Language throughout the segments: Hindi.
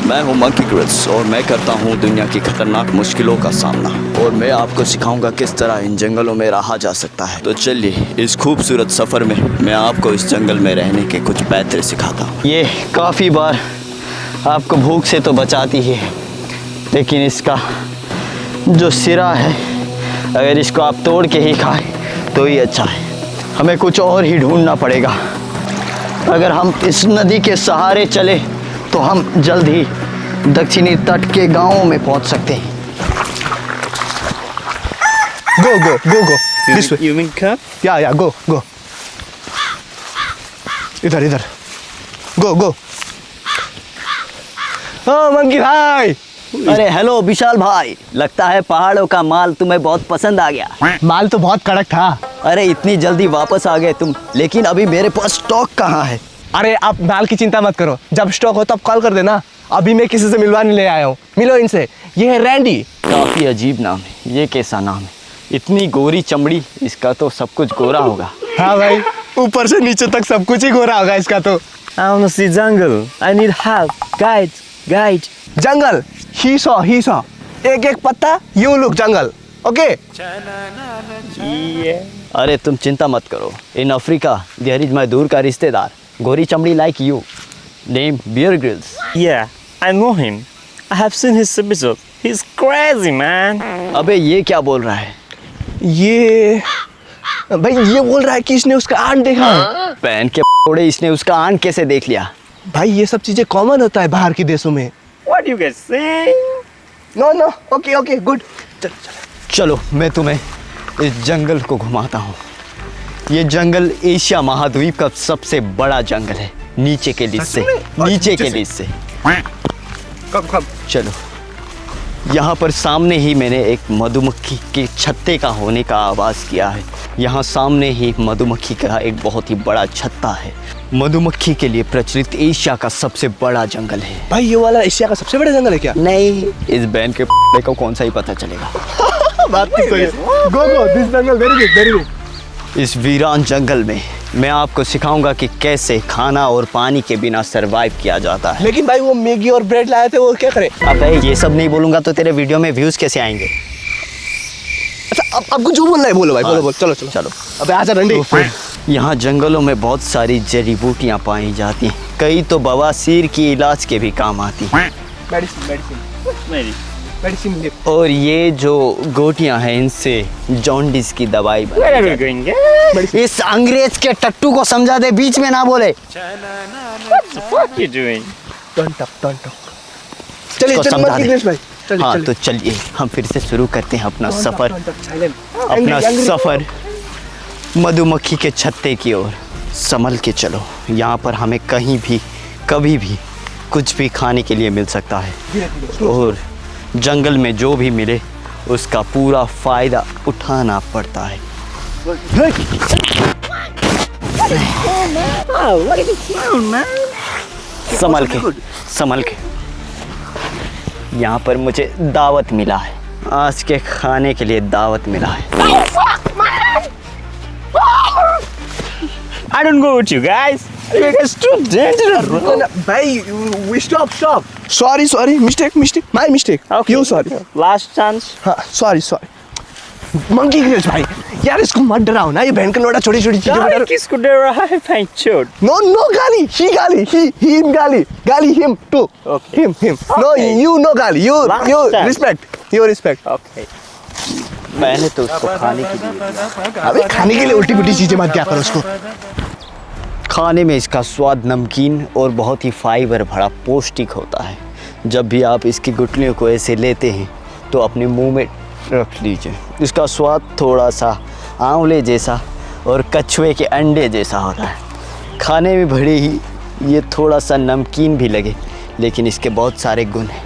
मैं हूँ मंकी ग्रिल्स और मैं करता हूँ दुनिया की खतरनाक मुश्किलों का सामना, और मैं आपको सिखाऊंगा किस तरह इन जंगलों में रहा जा सकता है। तो चलिए इस खूबसूरत सफ़र में मैं आपको इस जंगल में रहने के कुछ पैतरे सिखाता हूँ। ये काफ़ी बार आपको भूख से तो बचाती है, लेकिन इसका जो सिरा है अगर इसको आप तोड़ के ही खाएं तो ही अच्छा है। हमें कुछ और ही ढूंढना पड़ेगा। अगर हम इस नदी के सहारे चले तो हम जल्द ही दक्षिणी तट के गांवों में पहुंच सकते हैं। Go. This way. You mean cup? Yeah, go. इधर. Go. हाँ मंकी भाई। अरे हेलो विशाल भाई, लगता है पहाड़ों का माल तुम्हें बहुत पसंद आ गया। माल तो बहुत कड़क था। अरे इतनी जल्दी वापस आ गए तुम, लेकिन अभी मेरे पास स्टॉक कहाँ है? अरे आप माल की चिंता मत करो, जब स्टॉक हो तब कॉल कर देना। अभी मैं किसी से मिलवाने ले आया हूँ, मिलो इनसे। ये है रैंडी। काफ़ी अजीब नाम है, ये कैसा नाम है? इतनी गोरी चमड़ी, इसका तो सब कुछ गोरा होगा। हाँ भाई, ऊपर से नीचे तक सब कुछ ही गोरा होगा इसका तो। I wanna see jungle. I need help. Guide. जंगल ही सौ एक पत्ता, you look jungle. Okay Yeah. अरे तुम चिंता मत करो, in Africa there is my दूर का रिश्तेदार, गोरी चमड़ी like you, name Bear Grylls. Yeah, I know him. I have seen his episode. He's crazy, man. अबे ये क्या बोल रहा है? ये भाई ये बोल रहा है कि इसने उसका आंट देखा है। पहन के थोड़े इसने उसका आंट कैसे देख लिया? भाई ये सब चीजें कॉमन होता है बाहर के देशों में। What you guys saying? No okay good. चलो मैं तुम्हें इस जंगल को घुमाता हूँ। ये जंगल एशिया महाद्वीप का सबसे बड़ा जंगल है, नीचे के लिस्ट से। कम चलो, यहाँ पर सामने ही मैंने एक मधुमक्खी के छत्ते का होने का आवाज़ किया है। यहाँ सामने ही मधुमक्खी का एक बहुत ही बड़ा छत्ता है। मधुमक्खी के लिए प्रचलित एशिया का सबसे बड़ा जंगल है। भाई ये वाला एशिया का सबसे बड़ा जंगल है क्या? नहीं, इस बैंड के को कौन सा ही पता चलेगा। बात तो सही है। Go this jungle very big. इस वीरान जंगल में मैं आपको सिखाऊंगा कि कैसे खाना और पानी के बिना सरवाइव किया जाता है। लेकिन भाई वो मैगी और ब्रेड लाए थे, वो क्या करे? अबे ये सब नहीं बोलूंगा तो तेरे वीडियो में व्यूज कैसे आएंगे? अच्छा अब आपको जो बोलना है बोलो भाई, बोलो चलो। अबे आजा रंडी। यहाँ जंगलों में बहुत सारी जड़ी बूटियाँ पाई जाती हैं, कई तो बवासीर की इलाज के भी काम आती हैं। मेडिसिन। और ये जो गोटियाँ हैं इनसे जॉन्डिस की दवाई Where are we going, guys? इस अंग्रेज के टट्टू को समझा दे, बीच में ना बोले। What the fuck you doing? Taunt चलिए समझा दे। भाई। हाँ तो चलिए हम फिर से शुरू करते हैं अपना सफ़र मधुमक्खी के छत्ते की ओर। संभल के चलो, यहाँ पर हमें कहीं भी कभी भी कुछ भी खाने के लिए मिल सकता है, और जंगल में जो भी मिले उसका पूरा फ़ायदा उठाना पड़ता है। संभल के। यहाँ पर मुझे दावत मिला है, आज के खाने के लिए दावत मिला है। I don't go with you guys. You guys too dangerous. भाई we stop. Sorry, mistake, my mistake. Okay. You sorry. Last chance. हाँ sorry. मंकी ग्रिल्स भाई, यार इसको मत डराओ ना, ये बहन का लोड़ा छोटी चीजें गाली किसको डर रहा है भाई चोट? No गाली, him गाली him too. Okay. Him. No, you no गाली, you respect. Okay. मैंने तो उसको खाने के लिए अबे खाने के लिए उल्टी पुल्टी चीजें मत क्या करो उसको। खाने में इसका स्वाद नमकीन और बहुत ही फाइबर भरा पौष्टिक होता है। जब भी आप इसकी गुठलियों को ऐसे लेते हैं तो अपने मुंह में रख लीजिए। इसका स्वाद थोड़ा सा आंवले जैसा और कछुए के अंडे जैसा होता है। खाने में भले ही ये थोड़ा सा नमकीन भी लगे, लेकिन इसके बहुत सारे गुण हैं।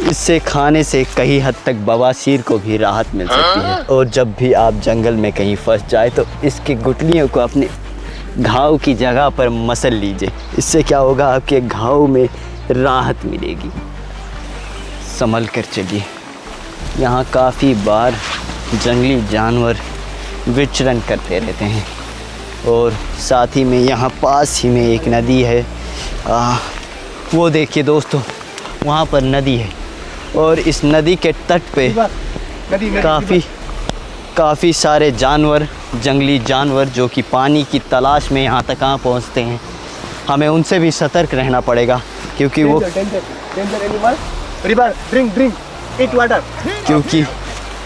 इससे खाने से कई हद तक बवासीर को भी राहत मिल सकती है। और जब भी आप जंगल में कहीं फंस जाए तो इसकी गुठलियों को अपने घाव की जगह पर मसल लीजिए। इससे क्या होगा, आपके घाव में राहत मिलेगी। संभल कर चलिए, यहाँ काफ़ी बार जंगली जानवर विचरण करते रहते हैं, और साथ ही में यहाँ पास ही में एक नदी है। वो देखिए दोस्तों, वहाँ पर नदी है और इस नदी के तट पे काफ़ी सारे जानवर, जंगली जानवर जो कि पानी की तलाश में यहाँ तक पहुँचते हैं। हमें उनसे भी सतर्क रहना पड़ेगा क्योंकि वो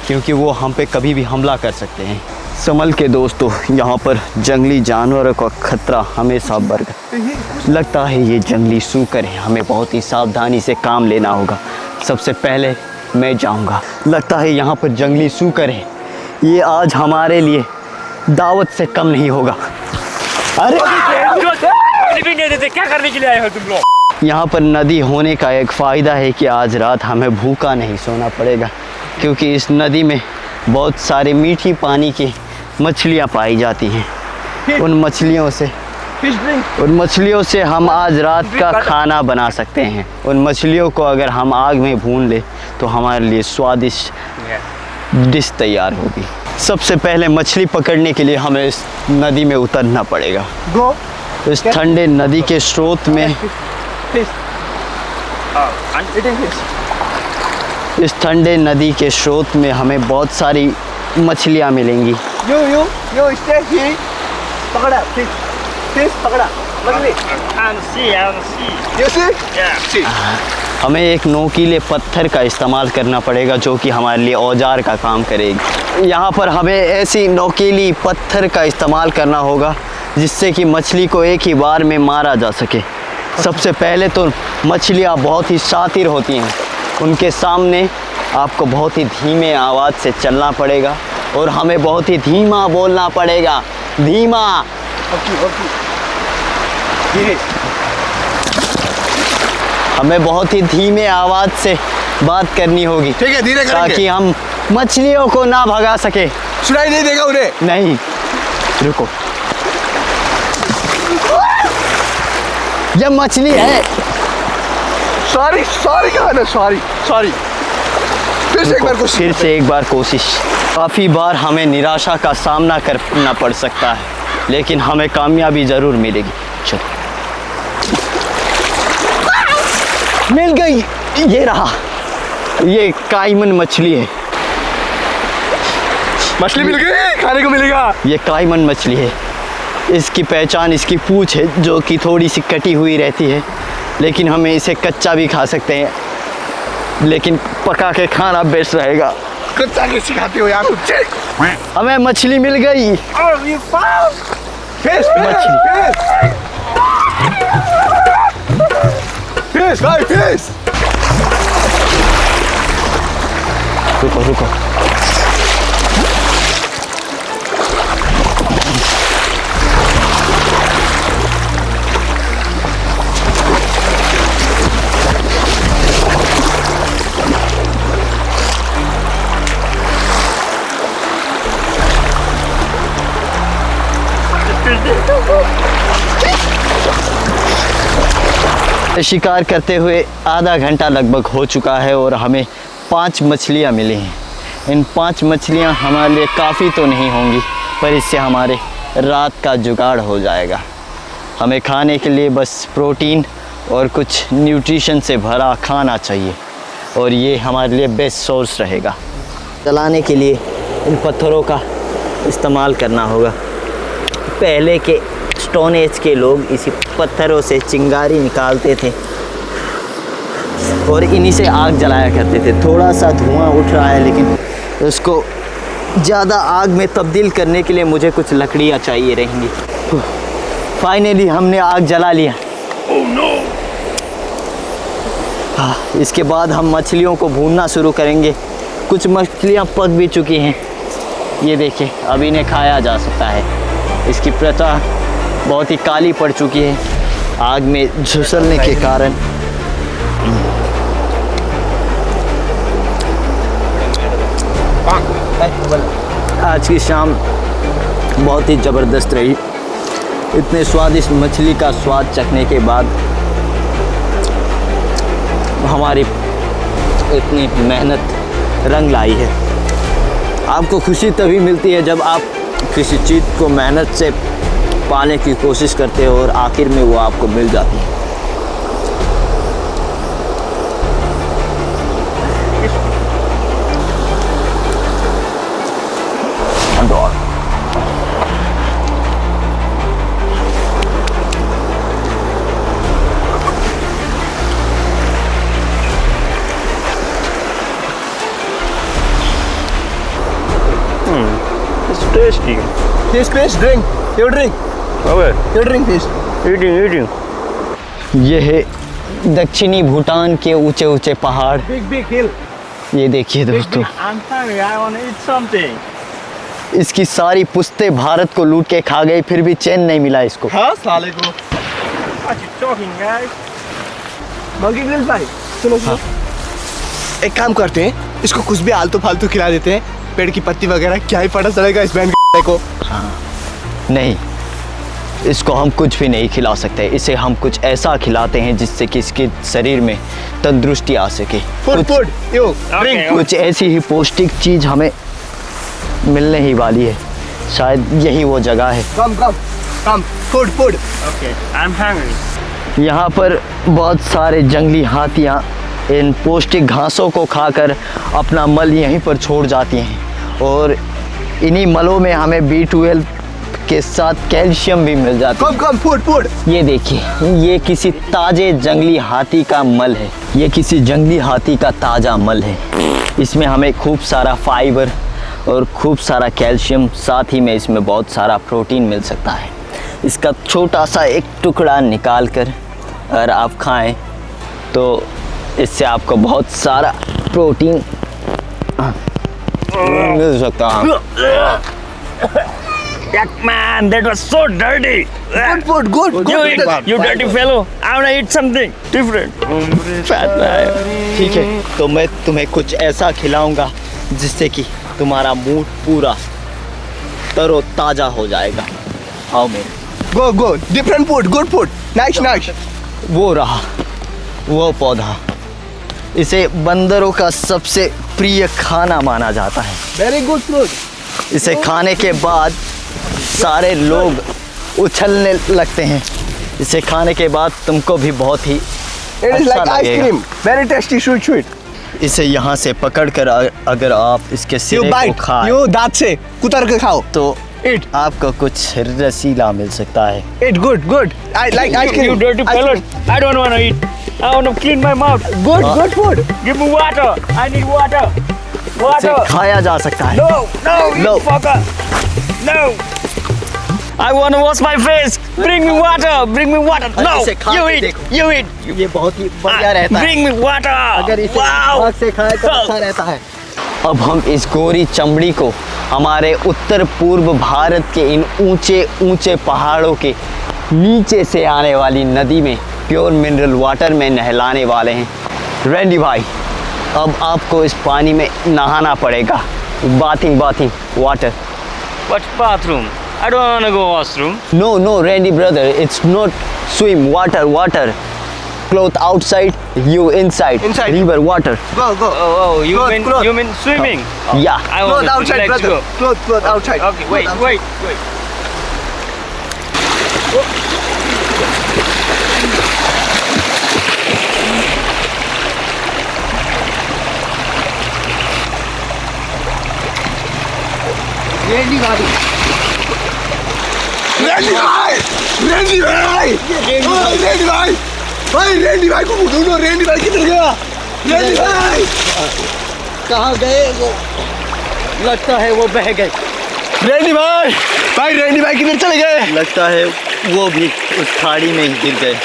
क्योंकि वो हम पे कभी भी हमला कर सकते हैं। संभल के दोस्तों, यहाँ पर जंगली जानवरों का खतरा हमेशा बढ़ लगता है। ये जंगली सूकर है, हमें बहुत ही सावधानी से काम लेना होगा। सबसे पहले मैं जाऊँगा। लगता है यहाँ पर जंगली सूकर है, ये आज हमारे लिए दावत से कम नहीं होगा। अरे क्या करने के लिए आए हो तुम लोग? यहाँ पर नदी होने का एक फ़ायदा है कि आज रात हमें भूखा नहीं सोना पड़ेगा क्योंकि इस नदी में बहुत सारे मीठी पानी की मछलियाँ पाई जाती हैं। उन मछलियों से हम आज रात का खाना बना सकते हैं। उन मछलियों को अगर हम आग में भून ले तो हमारे लिए स्वादिष्ट डिश तैयार होगी। सबसे पहले मछली पकड़ने के लिए हमें इस नदी में उतरना पड़ेगा। इस ठंडे नदी के स्रोत में हमें बहुत सारी मछलियाँ मिलेंगी। हमें एक नोकीले पत्थर का इस्तेमाल करना पड़ेगा जो कि हमारे लिए औजार का काम करेगी। यहाँ पर हमें ऐसी नोकीली पत्थर का इस्तेमाल करना होगा जिससे कि मछली को एक ही बार में मारा जा सके। सबसे पहले तो मछलियाँ बहुत ही शातिर होती हैं, उनके सामने आपको बहुत ही धीमे आवाज़ से चलना पड़ेगा और हमें बहुत ही धीमा बोलना पड़ेगा। धीमा। हमें बहुत ही धीमे आवाज़ से बात करनी होगी, ठीक है, धीरे करेंगे ताकि हम मछलियों को ना भगा सके। सुनाई नहीं देगा उन्हें? नहीं, रुको। यह मछली है। सॉरी कहा ना, सॉरी। फिर से एक बार कोशिश। काफ़ी बार हमें निराशा का सामना करना पड़ सकता है, लेकिन हमें कामयाबी ज़रूर मिलेगी। चलो, मिल गई। ये रहा, ये काइमन मछली है। मछली मिल गई, खाने को मिलेगा। ये काइमन मछली है। इसकी पहचान इसकी पूंछ है जो कि थोड़ी सी कटी हुई रहती है, लेकिन हमें इसे कच्चा भी खा सकते हैं, लेकिन पका के खाना बेस्ट रहेगा। कच्चा कैसे खाते हो यार? हमें मछली मिल गई। फिश। रुको। शिकार करते हुए आधा घंटा लगभग हो चुका है और हमें 5 मछलियाँ मिली हैं। इन 5 मछलियाँ हमारे लिए काफ़ी तो नहीं होंगी, पर इससे हमारे रात का जुगाड़ हो जाएगा। हमें खाने के लिए बस प्रोटीन और कुछ न्यूट्रिशन से भरा खाना चाहिए और ये हमारे लिए बेस्ट सोर्स रहेगा। चलाने के लिए इन पत्थरों का इस्तेमाल करना होगा। पहले के स्टोन एज के लोग इसी पत्थरों से चिंगारी निकालते थे और इन्हीं से आग जलाया करते थे। थोड़ा सा धुआं उठ रहा है, लेकिन उसको ज़्यादा आग में तब्दील करने के लिए मुझे कुछ लकड़ियाँ चाहिए रहेंगी। फाइनली हमने आग जला लिया। इसके बाद हम मछलियों को भूनना शुरू करेंगे। कुछ मछलियाँ पक भी चुकी हैं, ये देखिए, अब इन्हें खाया जा सकता है। इसकी त्वचा बहुत ही काली पड़ चुकी है आग में झुलसने के कारण। आज की शाम बहुत ही ज़बरदस्त रही। इतने स्वादिष्ट मछली का स्वाद चखने के बाद हमारी इतनी मेहनत रंग लाई है। आपको खुशी तभी मिलती है जब आप किसी चीज़ को मेहनत से पाने की कोशिश करते हो और आखिर में वो आपको मिल जाती है। tasty. This fish, drink. You drink. Okay. You drink fish. Eating. ये है दक्षिणी भूटान के ऊंचे ऊंचे पहाड़। Big hill. ये देखिए दोस्तों, I'm hungry. I want to eat something. इसकी सारी पुश्तें भारत को लूट के खा गई, फिर भी चैन नहीं मिला इसको। हाँ साले को। What you talking, guys? Monkey grill भाई। सुनो सुनो। एक काम करते हैं, इसको कुछ भी आलतू फालतू खिला देते हैं, पेड़ की पत्ती वगैरह, क्या ही पता चलेगा इस बैंड को। नहीं, इसको हम कुछ भी नहीं खिला सकते। इसे हम कुछ ऐसा खिलाते हैं जिससे कि इसके शरीर में तंदुरुस्ती आ सके। Food you Okay. कुछ ऐसी ही पौष्टिक चीज हमें मिलने ही वाली है। शायद यही वो जगह है। कम फूड Okay. I'm hungry. यहाँ पर बहुत सारे जंगली हाथियाँ इन पौष्टिक घासों को खाकर अपना मल यहीं पर छोड़ जाती हैं, और इन्हीं मलों में हमें B12 के साथ कैल्शियम भी मिल जाता है। कम फूड ये देखिए, ये किसी ताजे जंगली हाथी का मल है। ये किसी जंगली हाथी का ताज़ा मल है। इसमें हमें खूब सारा फाइबर और खूब सारा कैल्शियम, साथ ही में इसमें बहुत सारा प्रोटीन मिल सकता है। इसका छोटा सा एक टुकड़ा निकाल कर अगर आप खाएं तो इससे आपको बहुत सारा प्रोटीन मिल सकता है। Man, that was so dirty. good You eat, you dirty fellow. I want to eat something different. Fat man. ठीक है, तो मैं तुम्हें कुछ ऐसा खिलाऊंगा जिससे कि तुम्हारा मूड पूरा तरोताजा हो जाएगा। आओ मेरे। go different food, good food, nice वो रहा वो पौधा, इसे बंदरों का सबसे प्रिय खाना माना जाता है। very good fruit। इसे खाने के बाद सारे लोग उछलने लगते हैं। इसे खाने के बाद तुमको भी बहुत ही It is अच्छा like ice लगेगा। cream, very tasty, sweet। इसे यहाँ से पकड़कर अगर आप इसके You सिरे को bite, खाएं you दांत से कुतर के खाओ। तो Eat, आपको कुछ रसीला मिल सकता है। eat good। I like ice cream। You dirty Ice fellow. cream. I don't want to eat. I want to clean my mouth. Good food। Give me water. I need water. इसे Water. खाया जा सकता है। No, you No. fucker. No. I want to wash my face. Bring me water. No, इसे खा you के eat. देखो। You eat. ये बहुत ही बढ़िया रहता है। Bring me water. अगर इसे Wow. हाथ से खाए तो अच्छा रहता है। अब हम इस गोरी चमड़ी को हमारे उत्तर पूर्व भारत के इन ऊंचे ऊंचे पहाड़ों के नीचे से आने वाली नदी में प्योर मिनरल वाटर में नहलाने वाले हैं। रैंडी भाई, अब आपको इस पानी में नहाना पड़ेगा। Bathing water. What bathroom? I don't want to go washroom. No, Randy brother, it's not swim, water. Cloth outside, you inside. Inside. River, water. Go Oh, you Clothes. mean swimming? Yeah. I want clothes to outside, let's brother, go. clothes outside। Okay, wait. रेंडी भाई को ढूंढो। रेंडी भाई किधर गया? रेंडी भाई कहाँ गए वो? लगता है वो बह गए। रेंडी भाई रेंडी भाई किधर चले गए? लगता है वो भी उस खाड़ी में ही गिर गए।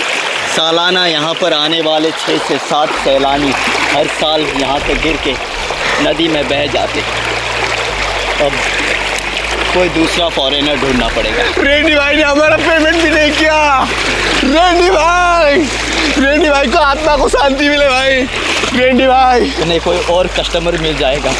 सालाना यहाँ पर आने वाले 6 से 7 सैलानी हर साल यहाँ से गिर के नदी में बह जाते। अब कोई दूसरा फॉरेनर ढूंढना पड़ेगा। रेंडी भाई ने हमारा पेमेंट भी नहीं किया। रेंडी भाई को आत्मा को शांति मिले भाई। रेंडी भाई उन्हें कोई और कस्टमर मिल जाएगा।